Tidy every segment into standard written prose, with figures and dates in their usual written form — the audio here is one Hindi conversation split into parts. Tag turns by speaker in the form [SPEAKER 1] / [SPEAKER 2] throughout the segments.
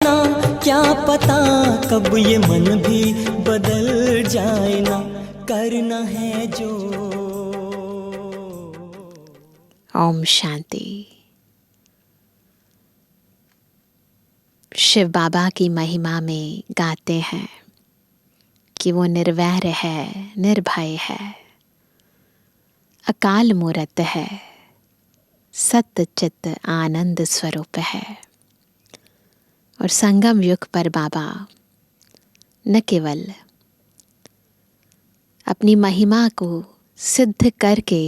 [SPEAKER 1] ना क्या पता कब ये मन भी बदल जाए ना, करना है जो।
[SPEAKER 2] ओम शांति। शिव बाबा की महिमा में गाते हैं कि वो निर्वैर है, निर्भय है, अकाल मूरत है, सत्य चित्त आनंद स्वरूप है। और संगम युग पर बाबा न केवल अपनी महिमा को सिद्ध करके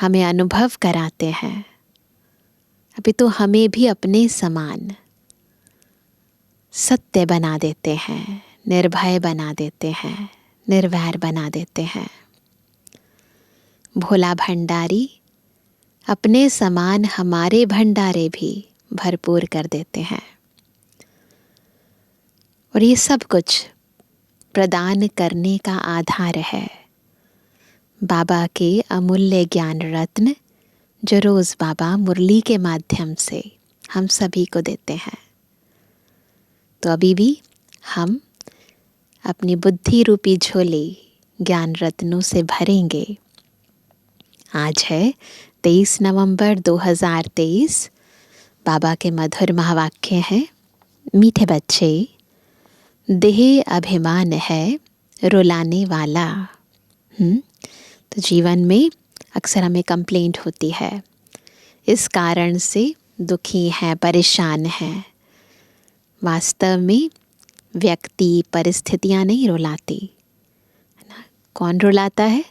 [SPEAKER 2] हमें अनुभव कराते हैं, अभी तो हमें भी अपने समान सत्य बना देते हैं, निर्भय बना देते हैं, निर्वैर बना देते हैं। भोला भंडारी अपने समान हमारे भंडारे भी भरपूर कर देते हैं। और ये सब कुछ प्रदान करने का आधार है बाबा के अमूल्य ज्ञान रत्न, जो रोज बाबा मुरली के माध्यम से हम सभी को देते हैं। तो अभी भी हम अपनी बुद्धि रूपी झोली ज्ञान रत्नों से भरेंगे। आज है 23 नवंबर 2023। बाबा के मधुर महावाक्य हैं, मीठे बच्चे देह अभिमान है रुलाने वाला। तो जीवन में अक्सर हमें कंप्लेंट होती है, इस कारण से दुखी हैं, परेशान हैं। वास्तव में व्यक्ति परिस्थितियां नहीं रुलाती है ना। कौन रुलाता है?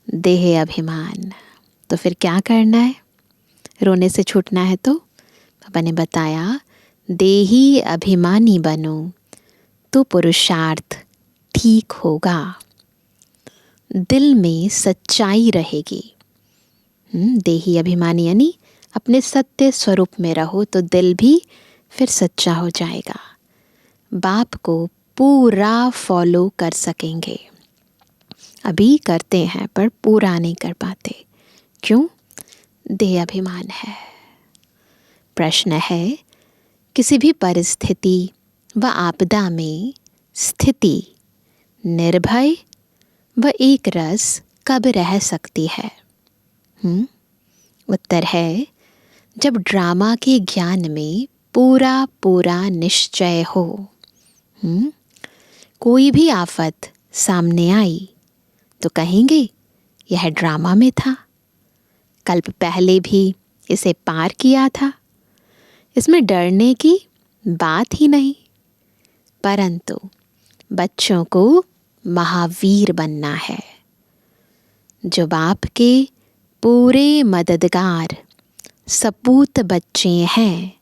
[SPEAKER 2] देह अभिमान। तो फिर क्या करना है? रोने से छूटना है तो पापा ने बताया, देही अभिमानी बनो तो पुरुषार्थ ठीक होगा। दिल में सच्चाई रहेगी। देही अभिमानी यानी अपने सत्य स्वरूप में रहो तो दिल भी फिर सच्चा हो जाएगा। बाप को पूरा फॉलो कर सकेंगे। अभी करते हैं पर पूरा नहीं कर पाते। क्यों? देह अभिमान है। प्रश्न है, किसी भी परिस्थिति व आपदा में स्थिति निर्भय व एक रस कब रह सकती है? उत्तर है, जब ड्रामा के ज्ञान में पूरा पूरा निश्चय हो। कोई भी आफत सामने आई तो कहेंगे यह ड्रामा में था, कल्प पहले भी इसे पार किया था, इसमें डरने की बात ही नहीं। परंतु बच्चों को महावीर बनना है, जो बाप के पूरे मददगार सपूत बच्चे हैं,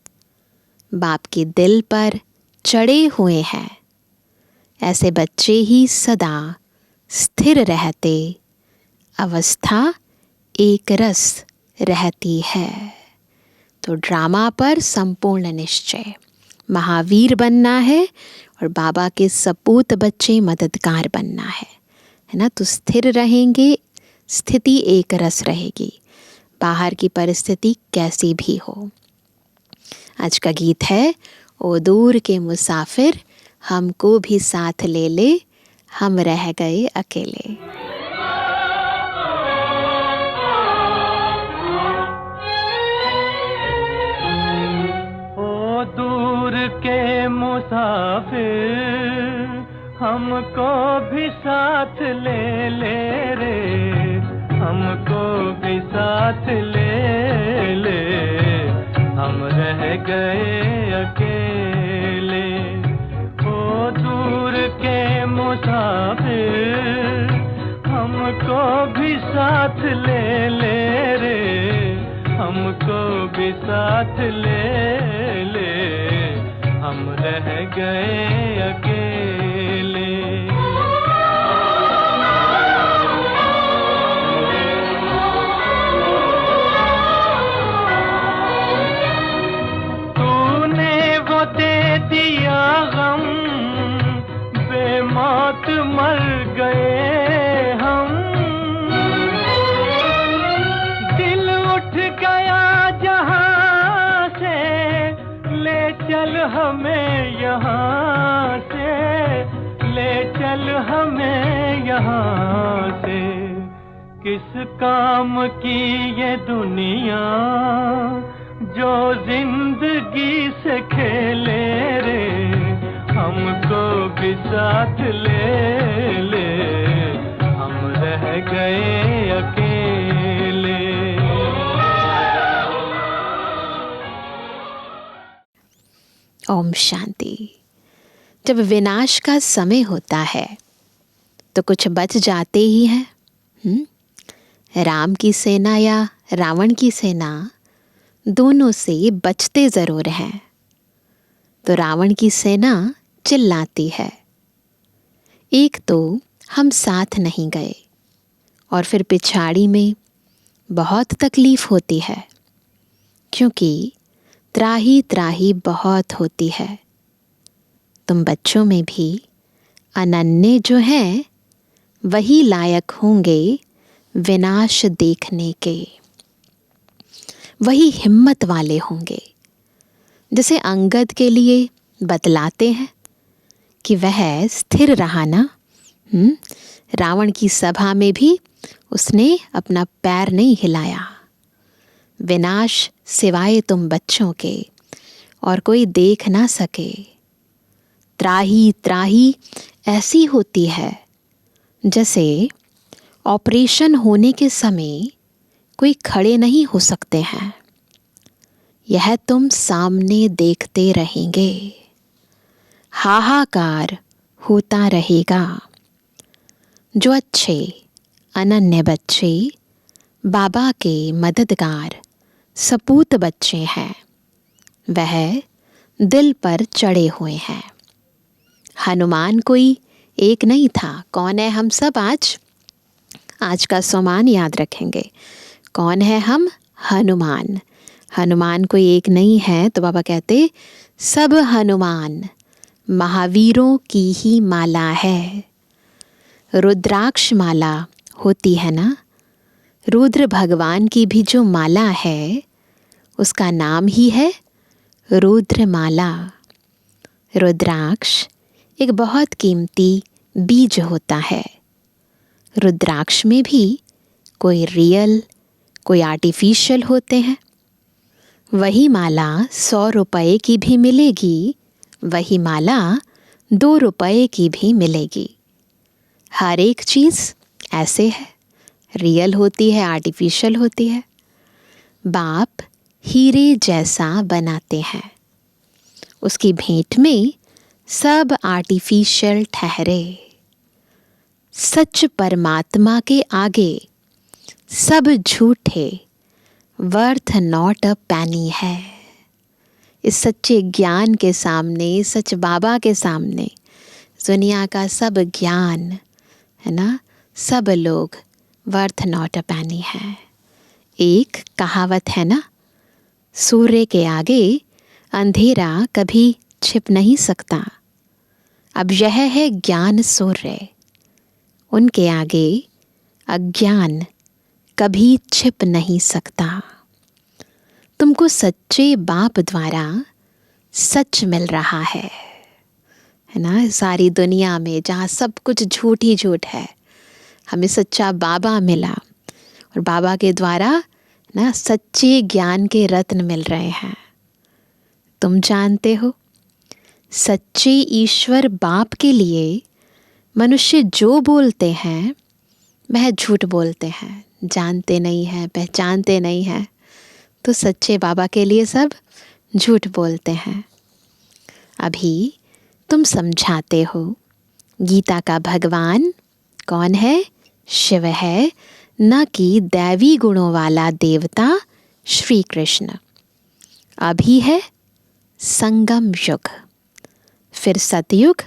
[SPEAKER 2] बाप के दिल पर चढ़े हुए हैं। ऐसे बच्चे ही सदा स्थिर रहते, अवस्था एक रस रहती है। तो ड्रामा पर संपूर्ण निश्चय, महावीर बनना है और बाबा के सपूत बच्चे मददगार बनना है ना। तो स्थिर रहेंगे, स्थिति एक रस रहेगी, बाहर की परिस्थिति कैसी भी हो। आज का गीत है, ओ दूर के मुसाफिर हमको भी साथ ले ले, हम रह गए अकेले।
[SPEAKER 3] ओ दूर के मुसाफिर हमको भी साथ ले ले रे, हमको भी साथ ले ले, हम रह गए अकेले। ओ दूर के मुसाफिर हमको भी साथ ले ले रे, हमको भी साथ ले ले, हम रह गए अकेले। दिया गम बेमौत मर गए हम, दिल उठ गया जहां से ले चल हमें यहाँ से, ले चल हमें यहाँ से। किस काम की ये दुनिया जो जिंदगी से खेले रे, हमको भी साथ ले ले, हम रह गए अकेले।
[SPEAKER 2] ओम शांति। जब विनाश का समय होता है तो कुछ बच जाते ही हैं। राम की सेना या रावण की सेना, दोनों से बचते ज़रूर हैं। तो रावण की सेना चिल्लाती है, एक तो हम साथ नहीं गए, और फिर पिछाड़ी में बहुत तकलीफ होती है, क्योंकि त्राही त्राही बहुत होती है। तुम बच्चों में भी अनन्य जो हैं, वही लायक होंगे विनाश देखने के, वही हिम्मत वाले होंगे। जैसे अंगद के लिए बतलाते हैं कि वह स्थिर रहा ना। रावण की सभा में भी उसने अपना पैर नहीं हिलाया। विनाश सिवाय तुम बच्चों के और कोई देख ना सके। त्राही त्राही ऐसी होती है जैसे ऑपरेशन होने के समय कोई खड़े नहीं हो सकते हैं। यह तुम सामने देखते रहेंगे, हाहाकार होता रहेगा। जो अच्छे अनन्य बच्चे बाबा के मददगार सपूत बच्चे हैं, वह दिल पर चढ़े हुए हैं। हनुमान कोई एक नहीं था। कौन है हम सब? आज का सम्मान याद रखेंगे। कौन है हम? हनुमान। हनुमान कोई एक नहीं है। तो बाबा कहते सब हनुमान महावीरों की ही माला है। रुद्राक्ष माला होती है ना, रुद्र भगवान की भी जो माला है उसका नाम ही है रुद्रमाला। रुद्राक्ष एक बहुत कीमती बीज होता है। रुद्राक्ष में भी कोई रियल, कोई आर्टिफिशियल होते हैं। वही माला 100 रुपये की भी मिलेगी, वही माला 2 रुपये की भी मिलेगी। हर एक चीज़ ऐसे है, रियल होती है, आर्टिफिशियल होती है। बाप हीरे जैसा बनाते हैं, उसकी भेंट में सब आर्टिफिशियल ठहरे। सच परमात्मा के आगे सब झूठे, वर्थ नॉट अ पैनी है। इस सच्चे ज्ञान के सामने, सच बाबा के सामने दुनिया का सब ज्ञान है ना, सब लोग वर्थ नॉट अ पैनी है। एक कहावत है ना, सूर्य के आगे अंधेरा कभी छिप नहीं सकता। अब यह है ज्ञान सूर्य, उनके आगे अज्ञान कभी छिप नहीं सकता। तुमको सच्चे बाप द्वारा सच मिल रहा है ना। सारी दुनिया में जहाँ सब कुछ झूठ ही झूठ है, हमें सच्चा बाबा मिला, और बाबा के द्वारा ना सच्चे ज्ञान के रत्न मिल रहे हैं। तुम जानते हो, सच्चे ईश्वर बाप के लिए मनुष्य जो बोलते हैं वह झूठ बोलते हैं, जानते नहीं हैं, पहचानते नहीं हैं। तो सच्चे बाबा के लिए सब झूठ बोलते हैं। अभी तुम समझाते हो गीता का भगवान कौन है? शिव है, न कि दैवी गुणों वाला देवता श्री कृष्ण। अभी है संगम युग, फिर सतयुग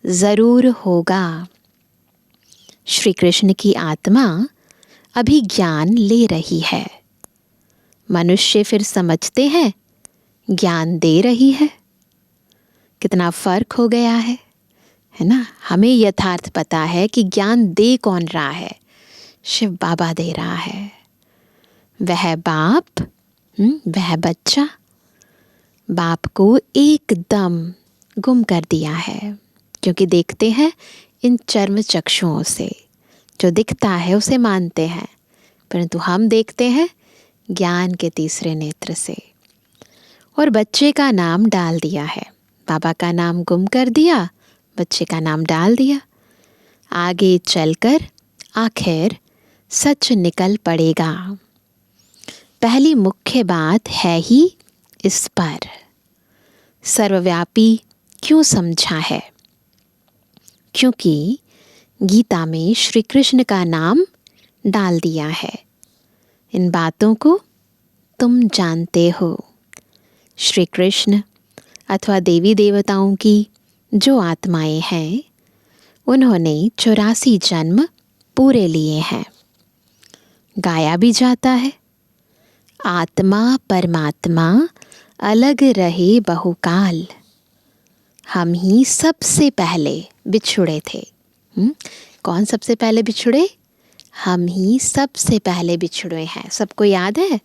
[SPEAKER 2] ज़रूर होगा। श्री कृष्ण की आत्मा अभी ज्ञान ले रही है, मनुष्य फिर समझते हैं ज्ञान दे रही है। कितना फ़र्क हो गया है ना। हमें यथार्थ पता है कि ज्ञान दे कौन रहा है, शिव बाबा दे रहा है। वह बाप, वह बच्चा। बाप को एकदम गुम कर दिया है, क्योंकि देखते हैं इन चर्म चक्षुओं से, जो दिखता है उसे मानते हैं, परंतु हम देखते हैं ज्ञान के तीसरे नेत्र से। और बच्चे का नाम डाल दिया है, बाबा का नाम गुम कर दिया, बच्चे का नाम डाल दिया। आगे चलकर आखिर सच निकल पड़ेगा। पहली मुख्य बात है ही इस पर, सर्वव्यापी क्यों समझा है? क्योंकि गीता में श्री कृष्ण का नाम डाल दिया है। इन बातों को तुम जानते हो। श्री कृष्ण अथवा देवी देवताओं की जो आत्माएं हैं, उन्होंने 84 जन्म पूरे लिए हैं। गाया भी जाता है, आत्मा परमात्मा अलग रहे बहुकाल, हम ही सबसे पहले बिछुड़े थे। कौन सबसे पहले बिछुड़े? हम ही सबसे पहले बिछुड़े हैं। सबको याद है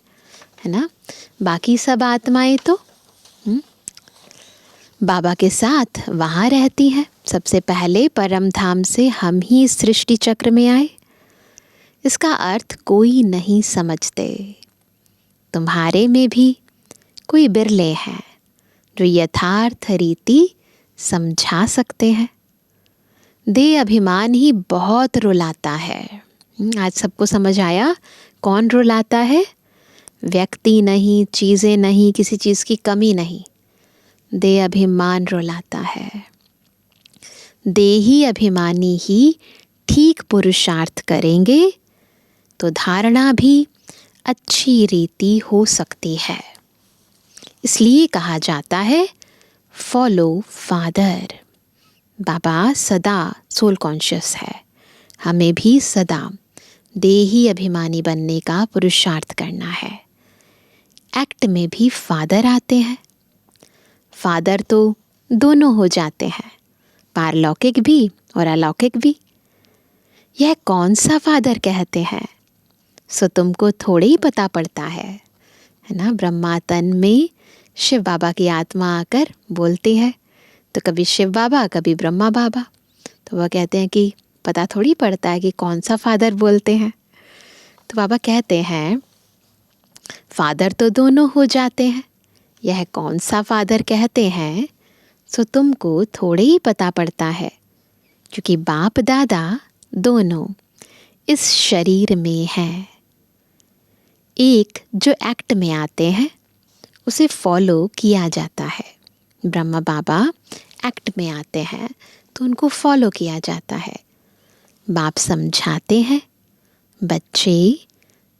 [SPEAKER 2] ना? बाकी सब आत्माएं तो बाबा के साथ वहाँ रहती हैं। सबसे पहले परम धाम से हम ही इस सृष्टि चक्र में आए। इसका अर्थ कोई नहीं समझते। तुम्हारे में भी कोई बिरले हैं जो यथार्थ रीति समझा सकते हैं। देह अभिमान ही बहुत रुलाता है। आज सबको समझ आया कौन रुलाता है? व्यक्ति नहीं, चीज़ें नहीं, किसी चीज़ की कमी नहीं, देह अभिमान रुलाता है। देही अभिमानी ही ठीक पुरुषार्थ करेंगे तो धारणा भी अच्छी रीति हो सकती है। इसलिए कहा जाता है फॉलो फादर। बाबा सदा सोल कॉन्शियस है, हमें भी सदा देही अभिमानी बनने का पुरुषार्थ करना है। एक्ट में भी फादर आते हैं। फादर तो दोनों हो जाते हैं, पारलौकिक भी और अलौकिक भी। यह कौन सा फादर कहते हैं सो तुमको थोड़े ही पता पड़ता है ना? ब्रह्मा तन में शिव बाबा की आत्मा आकर बोलती है, तो कभी शिव बाबा कभी ब्रह्मा बाबा। तो वह कहते हैं कि पता थोड़ी पड़ता है कि कौन सा फादर बोलते हैं। तो बाबा कहते हैं फादर तो दोनों हो जाते हैं, यह कौन सा फादर कहते हैं सो तुमको थोड़े ही पता पड़ता है, क्योंकि बाप दादा दोनों इस शरीर में हैं। एक जो एक्ट में आते हैं उसे फॉलो किया जाता है। ब्रह्मा बाबा एक्ट में आते हैं तो उनको फॉलो किया जाता है। बाप समझाते हैं बच्चे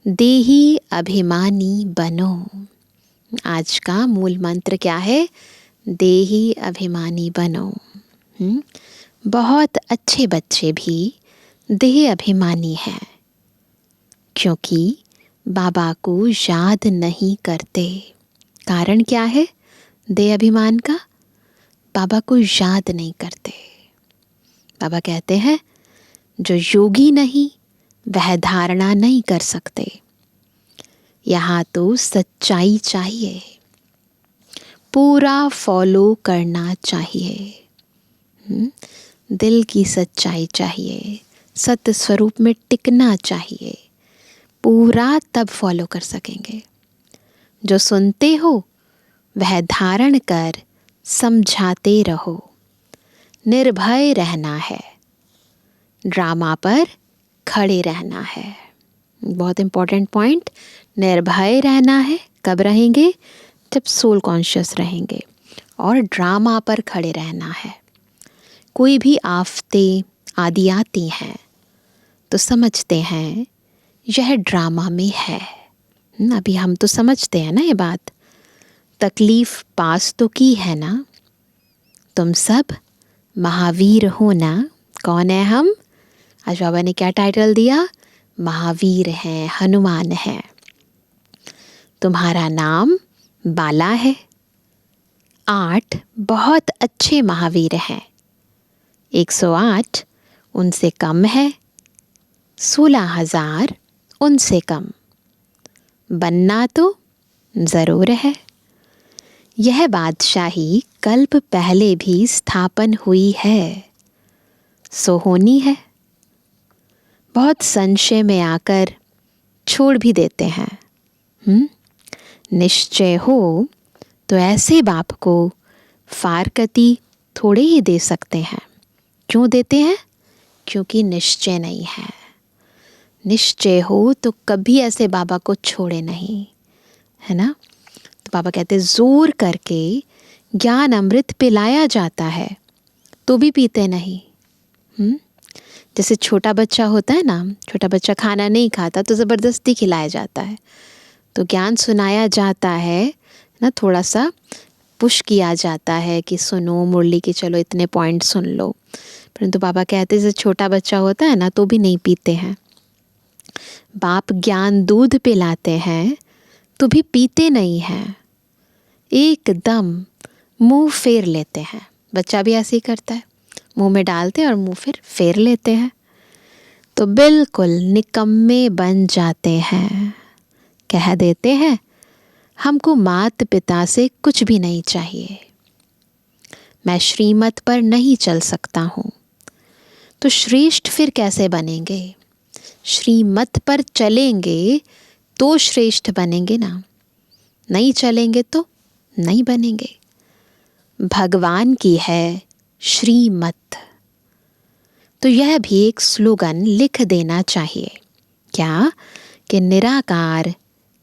[SPEAKER 2] देही अभिमानी बनो। आज का मूल मंत्र क्या है? देही अभिमानी बनो। बहुत अच्छे बच्चे भी देह अभिमानी हैं, क्योंकि बाबा को याद नहीं करते। कारण क्या है देह अभिमान का? बाबा को याद नहीं करते। बाबा कहते हैं जो योगी नहीं वह धारणा नहीं कर सकते। यहाँ तो सच्चाई चाहिए, पूरा फॉलो करना चाहिए। दिल की सच्चाई चाहिए, सत्य स्वरूप में टिकना चाहिए, पूरा तब फॉलो कर सकेंगे। जो सुनते हो वह धारण कर समझाते रहो। निर्भय रहना है, ड्रामा पर खड़े रहना है। बहुत इम्पोर्टेंट पॉइंट, निर्भय रहना है। कब रहेंगे? जब सोल कॉन्शियस रहेंगे। और ड्रामा पर खड़े रहना है। कोई भी आफतें आदि आती हैं तो समझते हैं यह ड्रामा में है। अभी हम तो समझते हैं ना ये बात। तकलीफ पास तो की है ना। तुम सब महावीर हो ना। कौन है हम? आज बाबा ने क्या टाइटल दिया? महावीर हैं, हनुमान हैं। तुम्हारा नाम बाला है। 8 बहुत अच्छे महावीर हैं। 108 उनसे कम है। 16,000 उनसे कम। बनना तो ज़रूर है। यह बादशाही कल्प पहले भी स्थापन हुई है, सो होनी है। बहुत संशय में आकर छोड़ भी देते हैं। निश्चय हो तो ऐसे बाप को फारकती थोड़े ही दे सकते हैं। क्यों देते हैं? क्योंकि निश्चय नहीं है। निश्चय हो तो कभी ऐसे बाबा को छोड़े नहीं, है ना। तो बाबा कहते जोर करके ज्ञान अमृत पिलाया जाता है तो भी पीते नहीं। जैसे छोटा बच्चा होता है ना, छोटा बच्चा खाना नहीं खाता तो ज़बरदस्ती खिलाया जाता है। तो ज्ञान सुनाया जाता है ना, थोड़ा सा पुश किया जाता है कि सुनो मुरली की, चलो इतने पॉइंट सुन लो। परंतु बाबा कहते जैसे छोटा बच्चा होता है ना तो भी नहीं पीते हैं। बाप ज्ञान दूध पिलाते हैं तो भी पीते नहीं हैं, एकदम मुंह फेर लेते हैं। बच्चा भी ऐसे ही करता है, मुंह में डालते हैं और मुंह फिर फेर लेते हैं। तो बिल्कुल निकम्मे बन जाते हैं। कह देते हैं हमको माता पिता से कुछ भी नहीं चाहिए, मैं श्रीमत पर नहीं चल सकता हूँ। तो श्रेष्ठ फिर कैसे बनेंगे? श्रीमत पर चलेंगे तो श्रेष्ठ बनेंगे ना, नहीं चलेंगे तो नहीं बनेंगे। भगवान की है श्रीमत। तो यह भी एक स्लोगन लिख देना चाहिए, क्या कि निराकार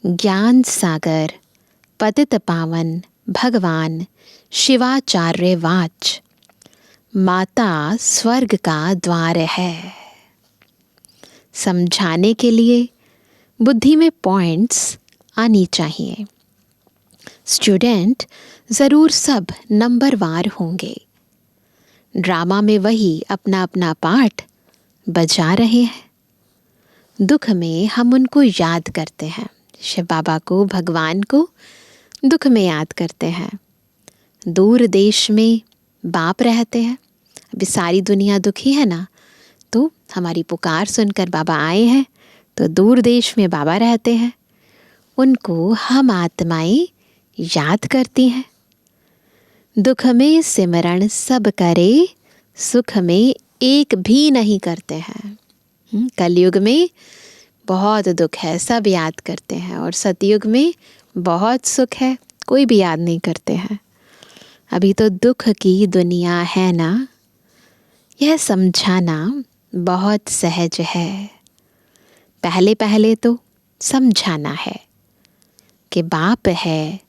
[SPEAKER 2] ज्ञान सागर पतित पावन भगवान शिवाचार्य वाच माता स्वर्ग का द्वार है। समझाने के लिए बुद्धि में पॉइंट्स आनी चाहिए। स्टूडेंट ज़रूर सब नंबरवार होंगे। ड्रामा में वही अपना अपना पार्ट बजा रहे हैं। दुख में हम उनको याद करते हैं, शिव बाबा को, भगवान को दुख में याद करते हैं। दूर देश में बाप रहते हैं, अभी सारी दुनिया दुखी है ना, तो हमारी पुकार सुनकर बाबा आए हैं। तो दूर देश में बाबा रहते हैं, उनको हम आत्माएं याद करती हैं। दुख में सिमरण सब करे, सुख में एक भी नहीं करते हैं। कलयुग में बहुत दुख है, सब याद करते हैं, और सतयुग में बहुत सुख है, कोई भी याद नहीं करते हैं। अभी तो दुख की दुनिया है ना, यह समझाना बहुत सहज है। पहले पहले तो समझाना है कि बाप है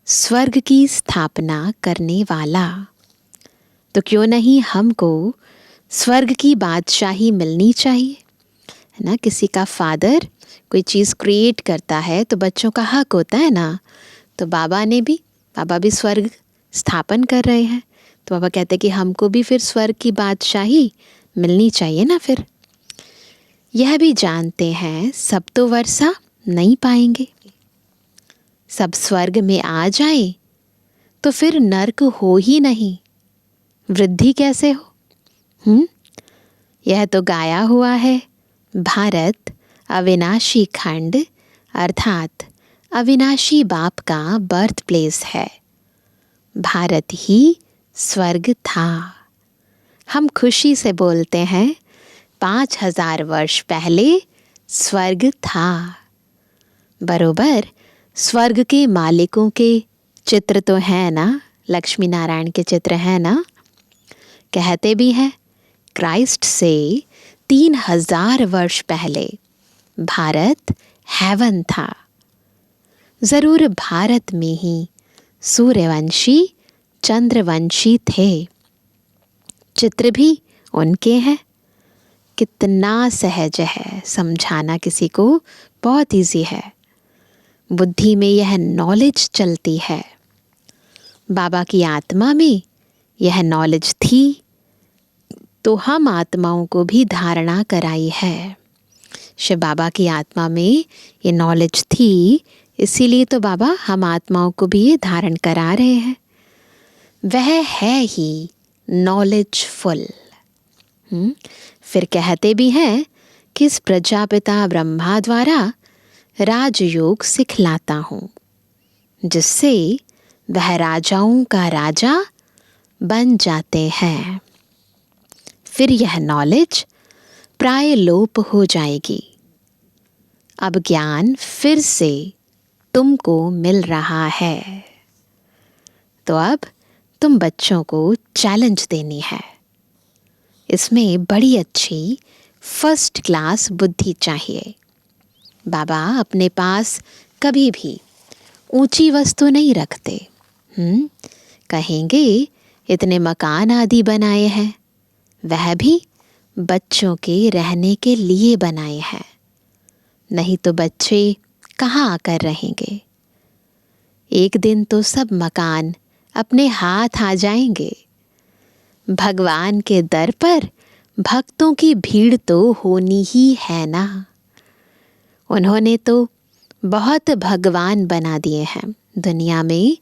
[SPEAKER 2] स्वर्ग की स्थापना करने वाला। तो क्यों नहीं हमको स्वर्ग की बादशाही मिलनी चाहिए, है ना। किसी का फादर कोई चीज़ क्रिएट करता है तो बच्चों का हक होता है ना। तो बाबा भी स्वर्ग स्थापन कर रहे हैं, तो बाबा कहते हैं कि हमको भी फिर स्वर्ग की बादशाही मिलनी चाहिए ना। फिर यह भी जानते हैं सब तो वर्षा नहीं पाएंगे, सब स्वर्ग में आ जाए तो फिर नर्क हो ही नहीं, वृद्धि कैसे हो। यह तो गाया हुआ है, भारत अविनाशी खंड अर्थात अविनाशी बाप का बर्थ प्लेस है। भारत ही स्वर्ग था। हम खुशी से बोलते हैं 5000 वर्ष पहले स्वर्ग था। बरोबर स्वर्ग के मालिकों के चित्र तो हैं ना, लक्ष्मी नारायण के चित्र हैं ना। कहते भी हैं क्राइस्ट से 3000 वर्ष पहले भारत हेवन था। ज़रूर भारत में ही सूर्यवंशी चंद्रवंशी थे, चित्र भी उनके हैं। कितना सहज है, समझाना किसी को बहुत इजी है। बुद्धि में यह नॉलेज चलती है, बाबा की आत्मा में यह नॉलेज थी तो हम आत्माओं को भी धारणा कराई है। शिव बाबा की आत्मा में ये नॉलेज थी, इसीलिए तो बाबा हम आत्माओं को भी ये धारण करा रहे हैं। वह है ही नॉलेजफुल। फिर कहते भी हैं कि इस प्रजापिता ब्रह्मा द्वारा राजयोग सिखलाता हूँ, जिससे वह राजाओं का राजा बन जाते हैं। फिर यह नॉलेज प्राय लोप हो जाएगी। अब ज्ञान फिर से तुमको मिल रहा है। तो अब तुम बच्चों को चैलेंज देनी है। इसमें बड़ी अच्छी फर्स्ट क्लास बुद्धि चाहिए। बाबा अपने पास कभी भी ऊंची वस्तु नहीं रखते। कहेंगे इतने मकान आदि बनाए हैं, वह भी बच्चों के रहने के लिए बनाए हैं, नहीं तो बच्चे कहाँ आकर रहेंगे। एक दिन तो सब मकान अपने हाथ आ जाएंगे। भगवान के दर पर भक्तों की भीड़ तो होनी ही है ना। उन्होंने तो बहुत भगवान बना दिए हैं। दुनिया में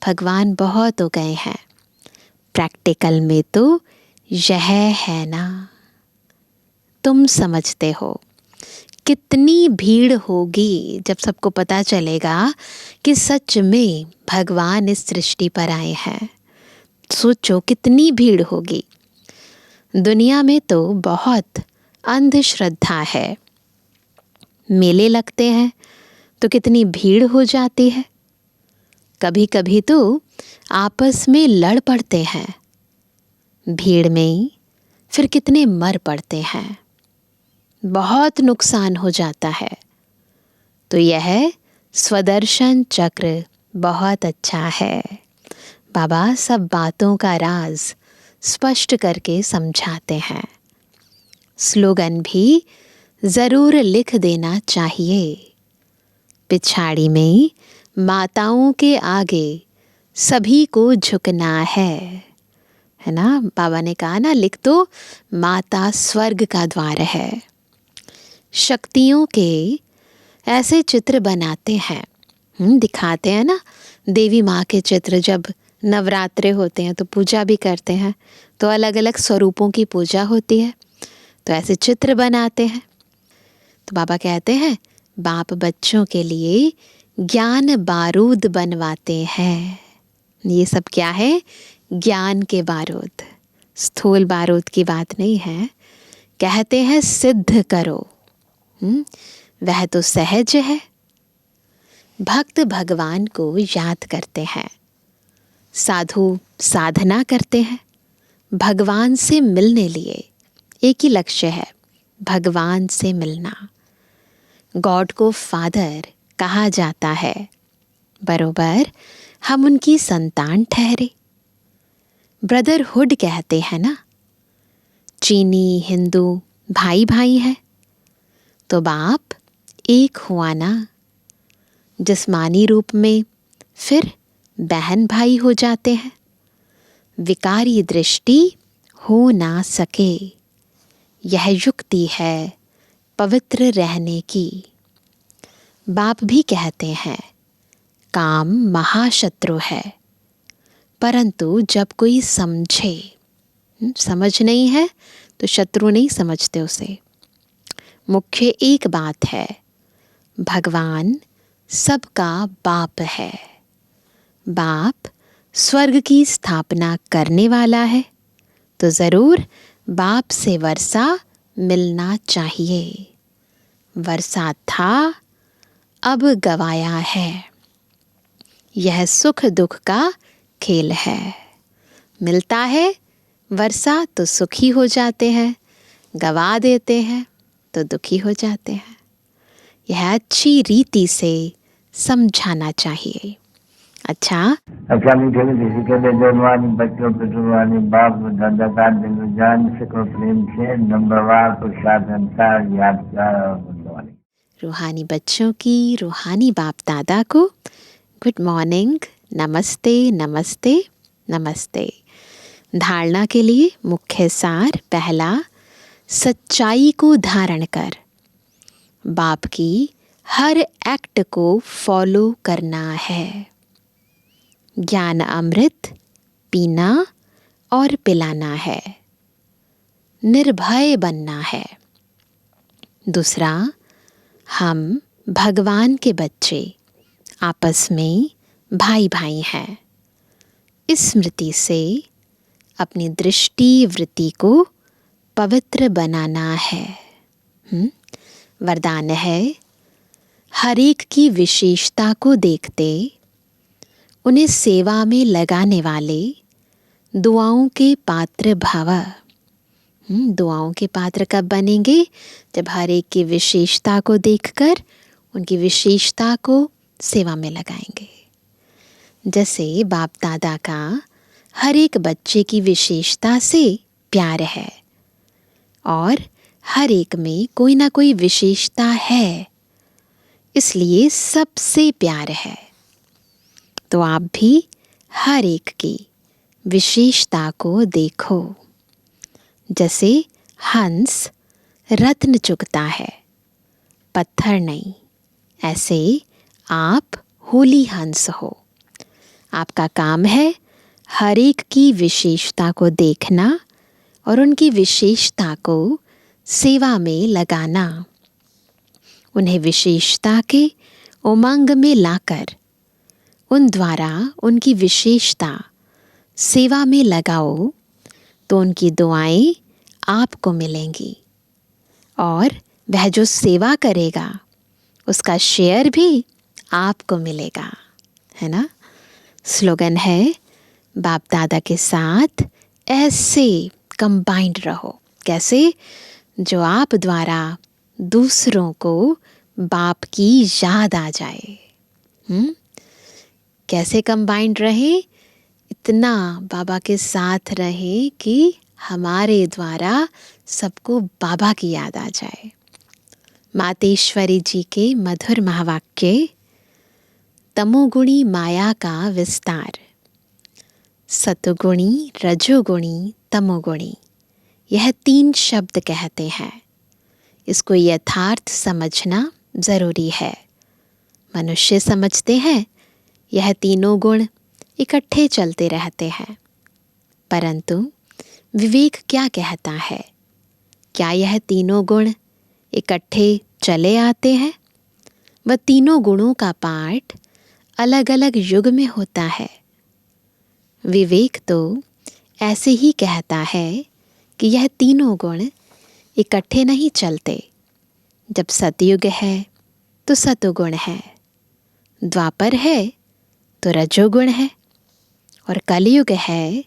[SPEAKER 2] भगवान बहुत हो गए हैं। प्रैक्टिकल में तो यह है ना। तुम समझते हो कितनी भीड़ होगी जब सबको पता चलेगा कि सच में भगवान इस सृष्टि पर आए हैं। सोचो कितनी भीड़ होगी। दुनिया में तो बहुत अंधश्रद्धा है। मेले लगते हैं तो कितनी भीड़ हो जाती है। कभी कभी तो आपस में लड़ पड़ते हैं। भीड़ में फिर कितने मर पड़ते हैं। बहुत नुकसान हो जाता है। तो यह स्वदर्शन चक्र बहुत अच्छा है। बाबा सब बातों का राज स्पष्ट करके समझाते हैं। स्लोगन भी ज़रूर लिख देना चाहिए। पिछाड़ी में माताओं के आगे सभी को झुकना है ना। बाबा ने कहा ना, लिख दो, माता स्वर्ग का द्वार है। शक्तियों के ऐसे चित्र बनाते हैं, दिखाते हैं ना। देवी माँ के चित्र जब नवरात्रे होते हैं तो पूजा भी करते हैं, तो अलग अलग स्वरूपों की पूजा होती है, तो ऐसे चित्र बनाते हैं। तो बाबा कहते हैं बाप बच्चों के लिए ज्ञान बारूद बनवाते हैं। ये सब क्या है? ज्ञान के बारूद, स्थूल बारूद की बात नहीं है। कहते हैं सिद्ध करो। वह तो सहज है। भक्त भगवान को याद करते हैं, साधु साधना करते हैं भगवान से मिलने लिए। एक ही लक्ष्य है, भगवान से मिलना। गॉड को फादर कहा जाता है, बरोबर हम उनकी संतान ठहरे। ब्रदरहुड कहते हैं ना। चीनी हिंदू भाई भाई है, तो बाप एक हुआ ना। जिस्मानी रूप में फिर बहन भाई हो जाते हैं। विकारी दृष्टि हो ना सके, यह युक्ति है पवित्र रहने की। बाप भी कहते हैं काम महाशत्रु है, परंतु जब कोई समझे, समझ नहीं है तो शत्रु नहीं समझते उसे। मुख्य एक बात है, भगवान सबका बाप है। बाप स्वर्ग की स्थापना करने वाला है, तो ज़रूर बाप से वर्षा मिलना चाहिए। वर्षा था, अब गवाया है। यह सुख दुख का खेल है। मिलता है वर्षा तो सुखी हो जाते हैं, गवा देते हैं तो दुखी हो जाते हैं। यह अच्छी रीति से समझाना चाहिए। अच्छा
[SPEAKER 4] मीठे मीठे कहते जवानी बच्चों पे जुबानी बाप दादा का दिल जान सको प्रेम से नंबरवार प्रसाद अनुसार याद कर।
[SPEAKER 2] रूहानी बच्चों की रूहानी बाप दादा को गुड मॉर्निंग, नमस्ते नमस्ते नमस्ते। धारणा के लिए मुख्य सार पहला, सच्चाई को धारण कर बाप की हर एक्ट को फॉलो करना है। ज्ञान अमृत पीना और पिलाना है। निर्भय बनना है। दूसरा, हम भगवान के बच्चे आपस में भाई भाई हैं। इस स्मृति से अपनी दृष्टि वृत्ति को पवित्र बनाना है। वरदान है, हर एक की विशेषता को देखते उन्हें सेवा में लगाने वाले दुआओं के पात्र भव। दुआओं के पात्र कब बनेंगे? जब हर एक की विशेषता को देखकर उनकी विशेषता को सेवा में लगाएंगे। जैसे बाप दादा का हर एक बच्चे की विशेषता से प्यार है और हर एक में कोई ना कोई विशेषता है, इसलिए सबसे प्यार है। तो आप भी हर एक की विशेषता को देखो। जैसे हंस रत्न चुगता है, पत्थर नहीं, ऐसे आप होली हंस हो। आपका काम है हर एक की विशेषता को देखना और उनकी विशेषता को सेवा में लगाना। उन्हें विशेषता के उमंग में लाकर उन द्वारा उनकी विशेषता सेवा में लगाओ तो उनकी दुआएं आपको मिलेंगी और वह जो सेवा करेगा उसका शेयर भी आपको मिलेगा, है ना। स्लोगन है, बाप दादा के साथ ऐसे कंबाइंड रहो। कैसे? जो आप द्वारा दूसरों को बाप की याद आ जाए। कैसे कंबाइंड रहे? इतना बाबा के साथ रहे कि हमारे द्वारा सबको बाबा की याद आ जाए। मातेश्वरी जी के मधुर महावाक्य, तमोगुणी माया का विस्तार, सतोगुणी, रजोगुणी, तमोगुणी, यह 3 शब्द कहते हैं। इसको यथार्थ समझना ज़रूरी है। मनुष्य समझते हैं यह तीनों गुण इकट्ठे चलते रहते हैं, परंतु विवेक क्या कहता है? क्या यह तीनों गुण इकट्ठे चले आते हैं? वह तीनों गुणों का पाठ अलग अलग युग में होता है। विवेक तो ऐसे ही कहता है कि यह तीनों गुण इकट्ठे नहीं चलते। जब सतयुग है तो सतोगुण है, द्वापर है तो रजोगुण है और कलयुग है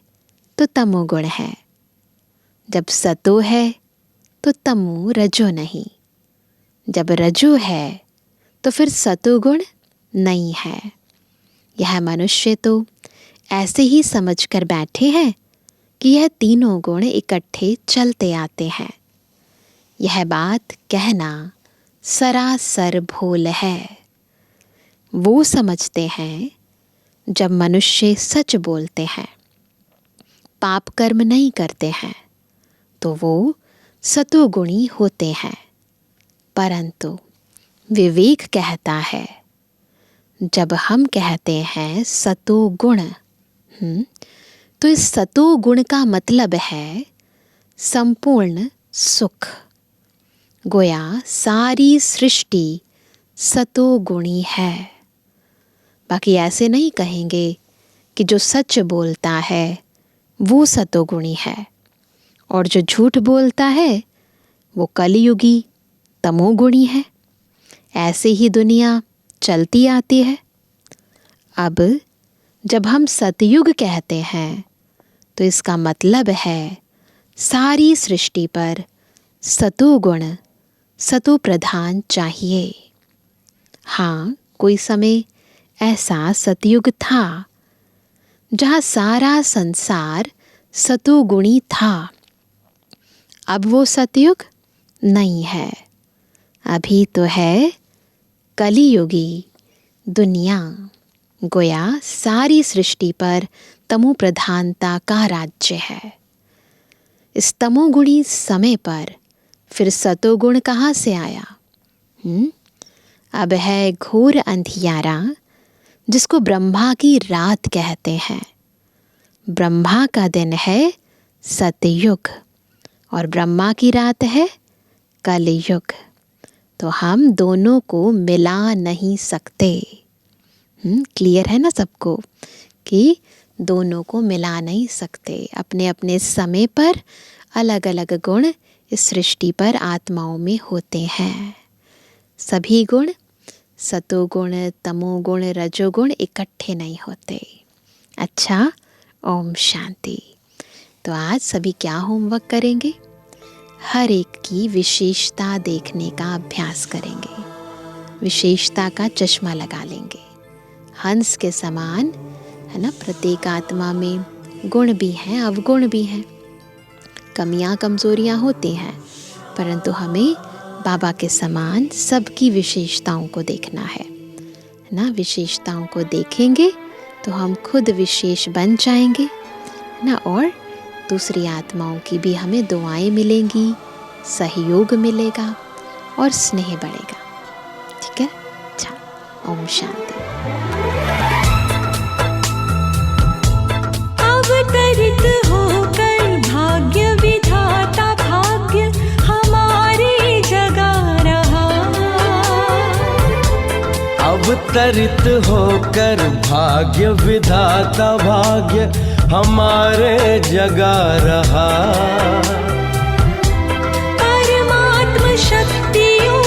[SPEAKER 2] तो तमोगुण है। जब सतो है तो तमो रजो नहीं, जब रजो है तो फिर सतोगुण नहीं है। यह मनुष्य तो ऐसे ही समझकर बैठे हैं कि यह तीनों गुण इकट्ठे चलते आते हैं। यह बात कहना सरासर भूल है। वो समझते हैं जब मनुष्य सच बोलते हैं, पाप कर्म नहीं करते हैं, तो वो सतोगुणी होते हैं। परंतु विवेक कहता है, जब हम कहते हैं सतोगुण, तो इस सतोगुण का मतलब है संपूर्ण सुख। गोया सारी सृष्टि सतोगुणी है। बाकी ऐसे नहीं कहेंगे कि जो सच बोलता है वो सतोगुणी है और जो झूठ बोलता है वो कलयुगी तमोगुणी है। ऐसे ही दुनिया चलती आती है। अब जब हम सतयुग कहते हैं तो इसका मतलब है सारी सृष्टि पर सतोगुण, सतो प्रधान चाहिए। हाँ, कोई समय ऐसा सतयुग था जहाँ सारा संसार सतोगुणी था। अब वो सतयुग नहीं है। अभी तो है कलियुगी दुनिया। गोया सारी सृष्टि पर तमो प्रधानता का राज्य है। इस तमोगुणी समय पर फिर सतोगुण कहाँ से आया? अब है घोर अंधियारा, जिसको ब्रह्मा की रात कहते हैं। ब्रह्मा का दिन है सतयुग और ब्रह्मा की रात है कलयुग। तो हम दोनों को मिला नहीं सकते। क्लियर है ना सबको कि दोनों को मिला नहीं सकते। अपने अपने समय पर अलग अलग गुण इस सृष्टि पर आत्माओं में होते हैं। सभी गुण, सतोगुण, तमोगुण, रजोगुण इकट्ठे नहीं होते। अच्छा, ओम शांति। तो आज सभी क्या होमवर्क करेंगे? हर एक की विशेषता देखने का अभ्यास करेंगे। विशेषता का चश्मा लगा लेंगे। हंस के समान, है ना, प्रत्येक आत्मा में गुण भी हैं, अवगुण भी हैं, कमियां कमजोरियां होती हैं, परंतु हमें बाबा के समान सबकी विशेषताओं को देखना है ना। विशेषताओं को देखेंगे तो हम खुद विशेष बन जाएंगे ना, और दूसरी आत्माओं की भी हमें दुआएं मिलेंगी, सहयोग मिलेगा और स्नेह बढ़ेगा। ठीक है? अच्छा, ओम शांति।
[SPEAKER 5] अवतरित होकर भाग्य विधाता भाग्य हमारी जगा रहा।
[SPEAKER 6] अवतरित होकर भाग्य विधाता भाग्य हमारे जगा रहा।
[SPEAKER 5] परमात्म शक्तियों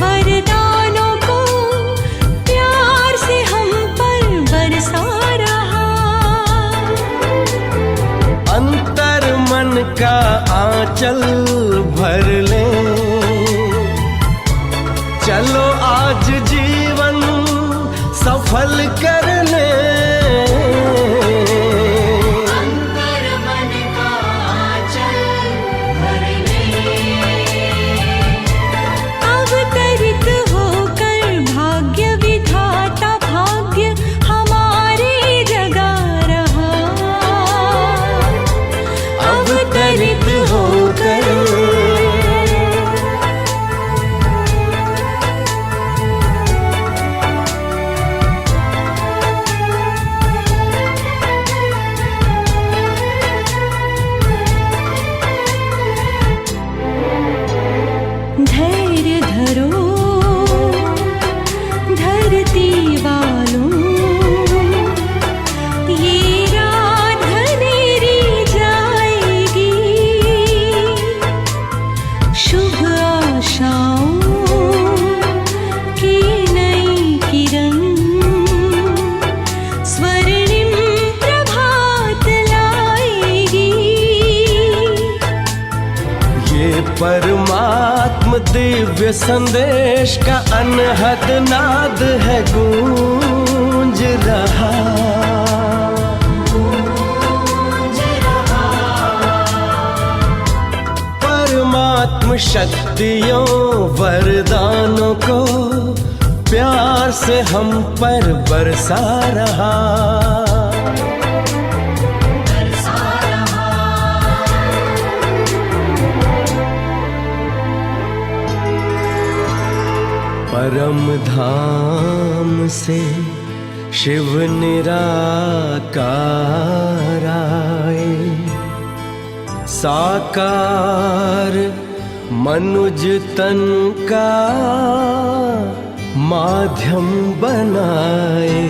[SPEAKER 5] वरदानों को प्यार से हम पर बरसा रहा।
[SPEAKER 6] अंतर मन का आंचल भर ले, चलो आज जीवन सफल कर ले। परमात्म दिव्य संदेश का अनहद नाद है गूंज रहा। परमात्म शक्तियों वरदानों को प्यार से हम पर बरसा रहा। परम धाम से शिव निराकार आए, साकार मनुज तन का माध्यम बनाए।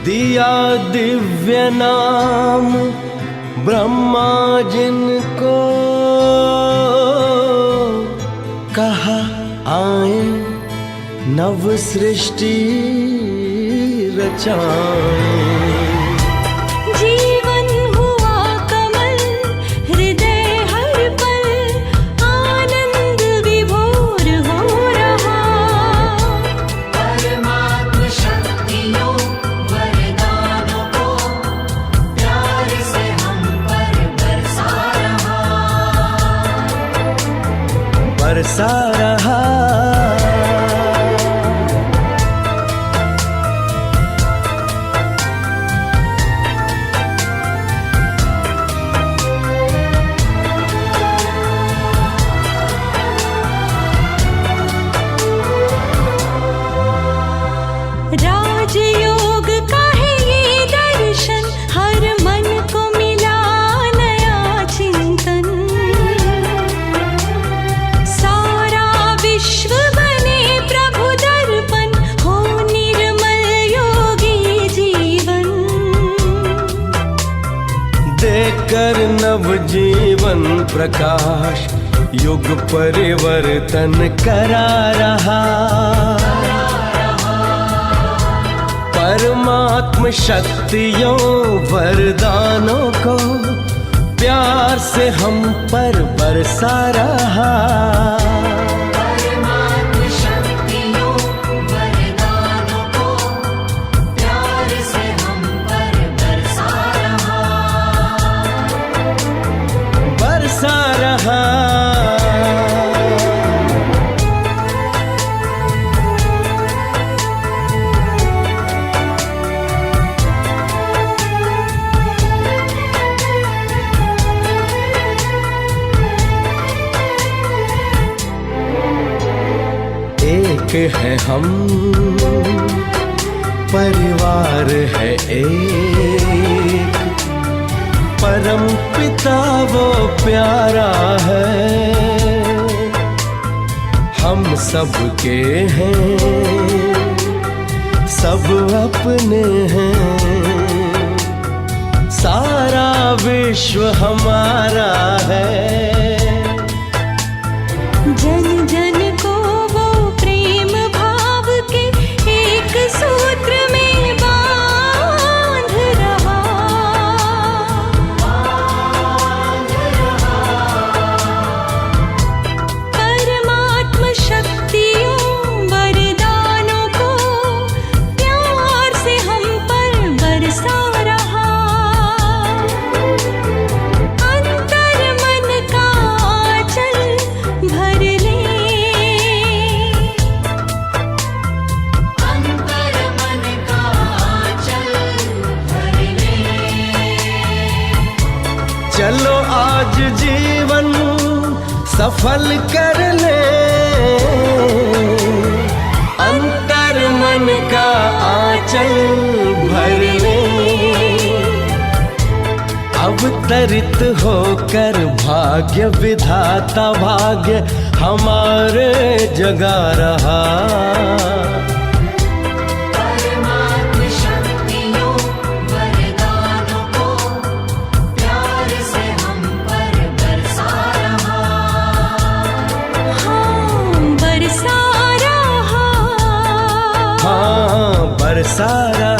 [SPEAKER 6] दिया दिव्य नाम ब्रह्मा जिनको, कहा आए नव सृष्टि रचाएं।
[SPEAKER 5] जीवन हुआ कमल हृदय हर पल आनंद विभोर हो रहा। परमात्म शक्तियों वरदानों को प्यार से हम पर बरसा
[SPEAKER 6] रहा।
[SPEAKER 5] राजयोग का है ये दर्शन, हर मन को मिला नया चिंतन। सारा
[SPEAKER 6] देकर नव जीवन प्रकाश युग परिवर्तन करा रहा। परमात्म शक्तियों वरदानों को प्यार से हम पर बरसा रहा।
[SPEAKER 5] परमात्म शक्तियों वरदानों को प्यार से हम पर बरसा रहा।
[SPEAKER 6] बरसा रहा। एक है हम, परिवार है एक, परम पिता वो प्यारा है। हम सबके हैं, सब अपने हैं, सारा विश्व हमारा है।
[SPEAKER 5] जन जन को वो प्रेम भाव के एक सूत्र में बांध रहा। परमात्म शक्तियों वरदानों को प्यार से हम पर बरसा रहा। अंतर मन का आंचल भर ले, अंतर मन का आंचल भर ले।
[SPEAKER 6] चलो आज जीवन सफल कर ले, अंतर मन का आंचल भर ले। अवतरित होकर भाग्य विधाता भाग्य हमारे जगा रहा।
[SPEAKER 5] परमात्म शक्तियों वरदानों को प्यार से हम पर बरसा रहा। हाँ, बरसा रहा।
[SPEAKER 6] हाँ, बरसा रहा।